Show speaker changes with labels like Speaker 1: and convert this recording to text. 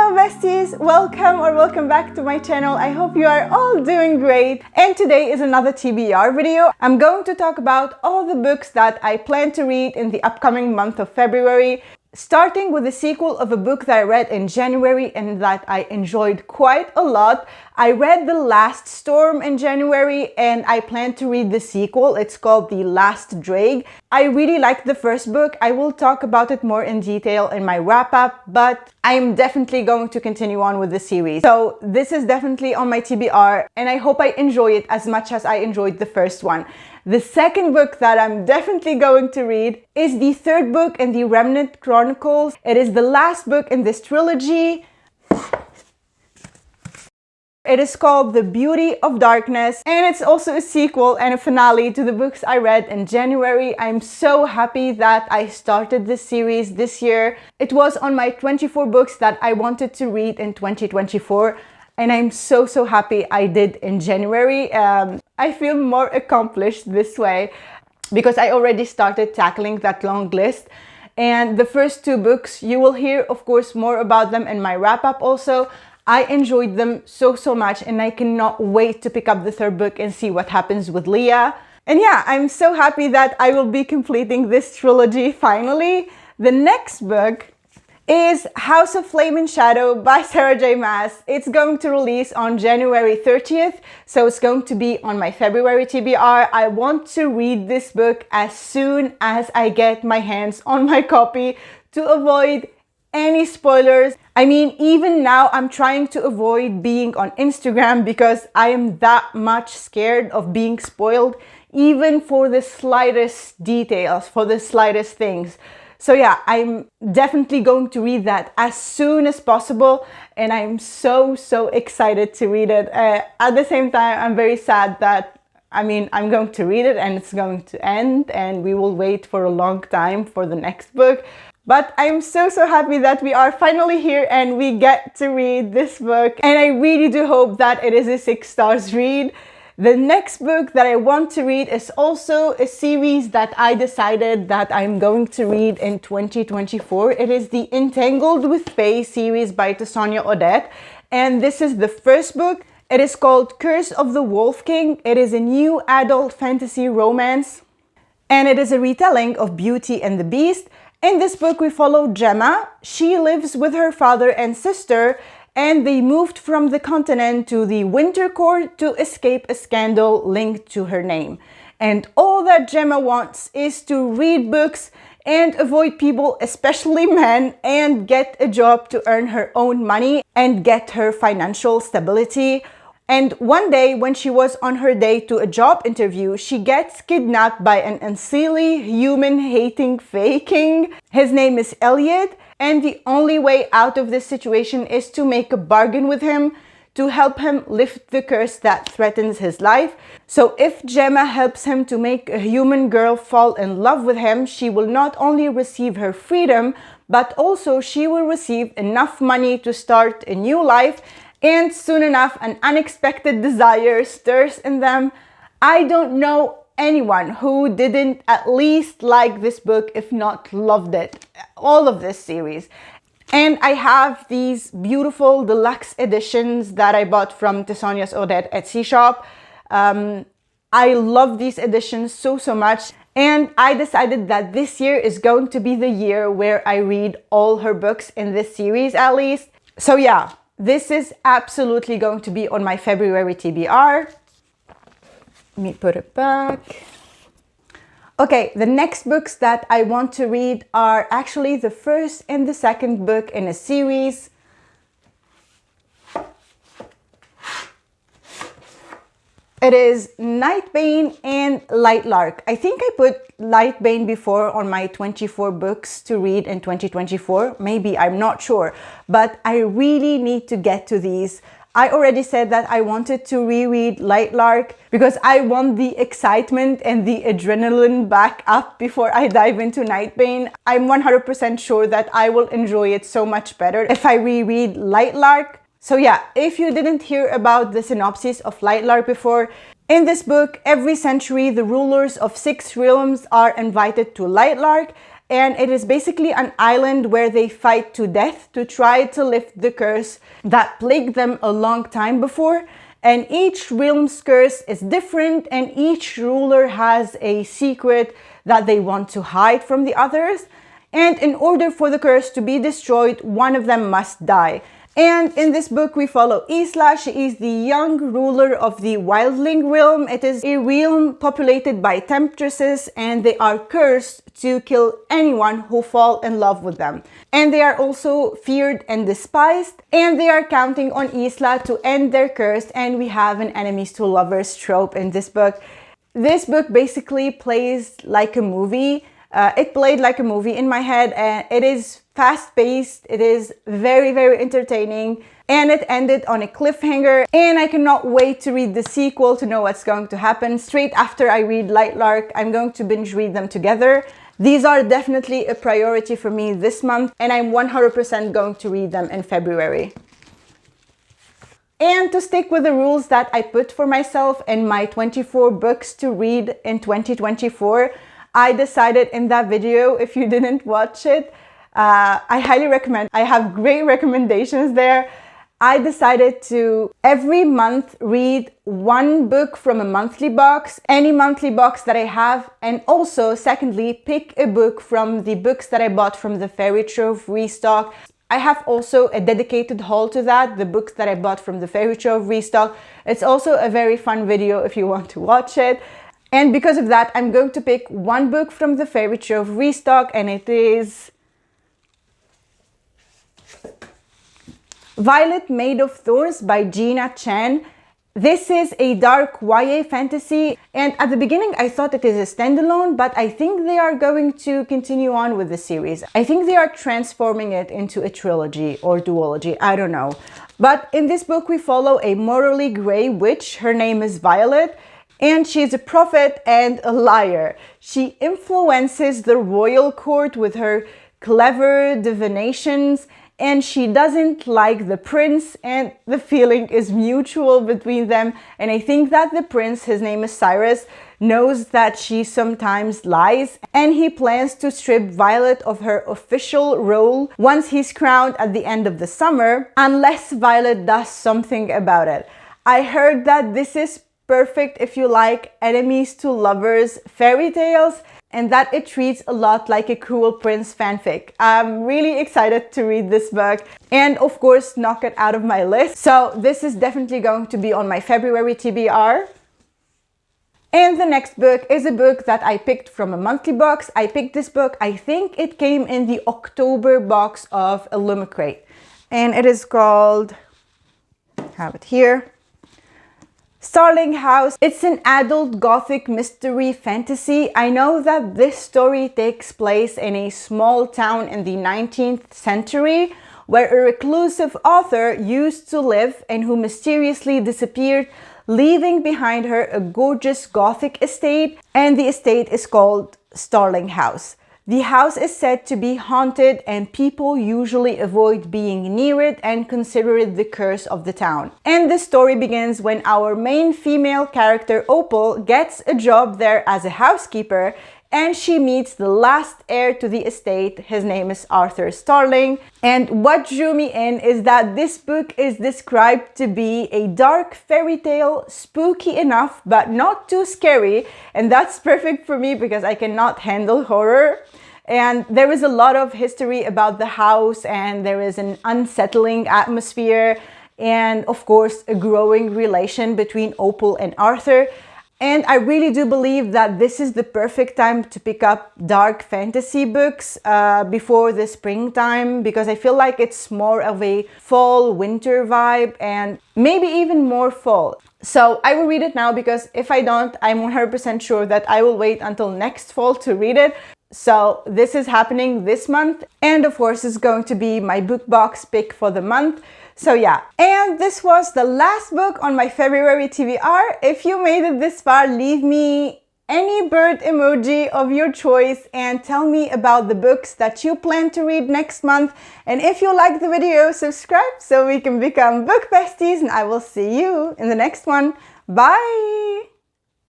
Speaker 1: Hello besties! Welcome back to my channel. I hope you are all doing great. And today is another TBR video. I'm going to talk about all the books that I plan to read in the upcoming month of February. Starting with the sequel of a book that I read in January and that I enjoyed quite a lot. I read The Last Storm in January and I plan to read the sequel. It's called The Last Draig. I really liked the first book. I will talk about it more in detail in my wrap-up, but I'm definitely going to continue on with the series. So this is definitely on my TBR and I hope I enjoy it as much as I enjoyed the first one. The second book that I'm definitely going to read is the third book in the Remnant Chronicles. It is the last book in this trilogy. It is called The Beauty of Darkness, and it's also a sequel and a finale to the books I read in January. I'm so happy that I started this series this year. It was on my 24 books that I wanted to read in 2024. And I'm so happy I did in January. I feel more accomplished this way because I already started tackling that long list. And the first two books, you will hear, of course, more about them in my wrap-up also. I enjoyed them so much and I cannot wait to pick up the third book and see what happens with Leah. And yeah, I'm so happy that I will be completing this trilogy finally. The next book is House of Flame and Shadow by Sarah J. Maas. It's going to release on January 30th, so it's going to be on my February TBR. I want to read this book as soon as I get my hands on my copy to avoid any spoilers. I mean, even now I'm trying to avoid being on Instagram because I am that much scared of being spoiled, even for the slightest details, for the slightest things. So yeah, I'm definitely going to read that as soon as possible and I'm so excited to read it. At the same time, I'm very sad that, I'm going to read it and it's going to end and we will wait for a long time for the next book. But I'm so happy that we are finally here and we get to read this book. And I really do hope that it is a 6 stars read. The next book that I want to read is also a series that I decided that I'm going to read in 2024. It is the Entangled with Fae series by Tessonja Odette. And this is the first book. It is called Curse of the Wolf King. It is a new adult fantasy romance. And it is a retelling of Beauty and the Beast. In this book, we follow Gemma. She lives with her father and sister, and they moved from the continent to the Winter Court to escape a scandal linked to her name. And all that Gemma wants is to read books and avoid people, especially men, and get a job to earn her own money and get her financial stability. And one day, when she was on her day to a job interview, she gets kidnapped by an unseelie, human-hating Fae king. His name is Elliot, and the only way out of this situation is to make a bargain with him to help him lift the curse that threatens his life. So if Gemma helps him to make a human girl fall in love with him, she will not only receive her freedom, but also she will receive enough money to start a new life. And soon enough, an unexpected desire stirs in them. I don't know anyone who didn't at least like this book, if not loved it. All of this series. And I have these beautiful deluxe editions that I bought from Tessonja Odette Etsy shop. I love these editions so much. And I decided that this year is going to be the year where I read all her books in this series at least. So yeah. This is absolutely going to be on my February TBR. Let me put it back. Okay, the next books that I want to read are actually the first and the second book in a series. It is Nightbane and Lightlark. I think I put Nightbane before on my 24 books to read in 2024. Maybe, I'm not sure. But I really need to get to these. I already said that I wanted to reread Lightlark because I want the excitement and the adrenaline back up before I dive into Nightbane. I'm 100% sure that I will enjoy it so much better if I reread Lightlark. So yeah, if you didn't hear about the synopsis of Lightlark before, in this book, every century the rulers of 6 realms are invited to Lightlark and it is basically an island where they fight to death to try to lift the curse that plagued them a long time before. And each realm's curse is different, and each ruler has a secret that they want to hide from the others. And in order for the curse to be destroyed, one of them must die. And in this book, we follow Isla. She is the young ruler of the Wildling realm. It is a realm populated by temptresses, and they are cursed to kill anyone who fall in love with them. And they are also feared and despised, and they are counting on Isla to end their curse. And we have an enemies to lovers trope in this book. This book basically plays like a movie. It played like a movie in my head, and it is fast-paced, it is very, very entertaining, and it ended on a cliffhanger, and I cannot wait to read the sequel to know what's going to happen. Straight after I read Lightlark, I'm going to binge read them together. These are definitely a priority for me this month, and I'm 100% going to read them in February. And to stick with the rules that I put for myself in my 24 books to read in 2024, I decided in that video, if you didn't watch it, I highly recommend. I have great recommendations there. I decided to every month read one book from a monthly box, any monthly box that I have, and also secondly, pick a book from the books that I bought from the Fairy Trove restock. I have also a dedicated haul to that, the books that I bought from the Fairy Trove restock. It's also a very fun video if you want to watch it. And because of that, I'm going to pick one book from the Fairy Trove restock, and it is Violet Made of Thorns by Gina Chan. This is a dark YA fantasy, and at the beginning I thought it is a standalone, but I think they are going to continue on with the series. I think they are transforming it into a trilogy or duology, I don't know. But in this book we follow a morally grey witch. Her name is Violet, and she's a prophet and a liar. She influences the royal court with her clever divinations, and she doesn't like the prince, and the feeling is mutual between them. And I think that the prince, his name is Cyrus, knows that she sometimes lies, and he plans to strip Violet of her official role once he's crowned at the end of the summer, unless Violet does something about it. I heard that this is perfect if you like enemies to lovers fairy tales, and that it treats a lot like a Cruel Prince fanfic. I'm really excited to read this book and of course knock it out of my list. So this is definitely going to be on my February TBR. And the next book is a book that I picked from a monthly box. I picked this book, I think it came in the October box of Illumicrate. And it is called, I have it here, Starling House. It's an adult Gothic mystery fantasy. I know that this story takes place in a small town in the 19th century where a reclusive author used to live and who mysteriously disappeared, leaving behind her a gorgeous Gothic estate, and the estate is called Starling House. The house is said to be haunted, and people usually avoid being near it and consider it the curse of the town. And the story begins when our main female character Opal gets a job there as a housekeeper, and she meets the last heir to the estate. His name is Arthur Starling. And what drew me in is that this book is described to be a dark fairy tale, spooky enough but not too scary, and that's perfect for me because I cannot handle horror. And there is a lot of history about the house, and there is an unsettling atmosphere, and of course a growing relation between Opal and Arthur. And I really do believe that this is the perfect time to pick up dark fantasy books before the springtime, because I feel like it's more of a fall winter vibe, and maybe even more fall. So I will read it now, because if I don't, I'm 100% sure that I will wait until next fall to read it. So this is happening this month, and of course it's going to be my book box pick for the month. So yeah, and this was the last book on my February TBR. If you made it this far, leave me any bird emoji of your choice and tell me about the books that you plan to read next month. And if you like the video, subscribe so we can become book besties, and I will see you in the next one. Bye!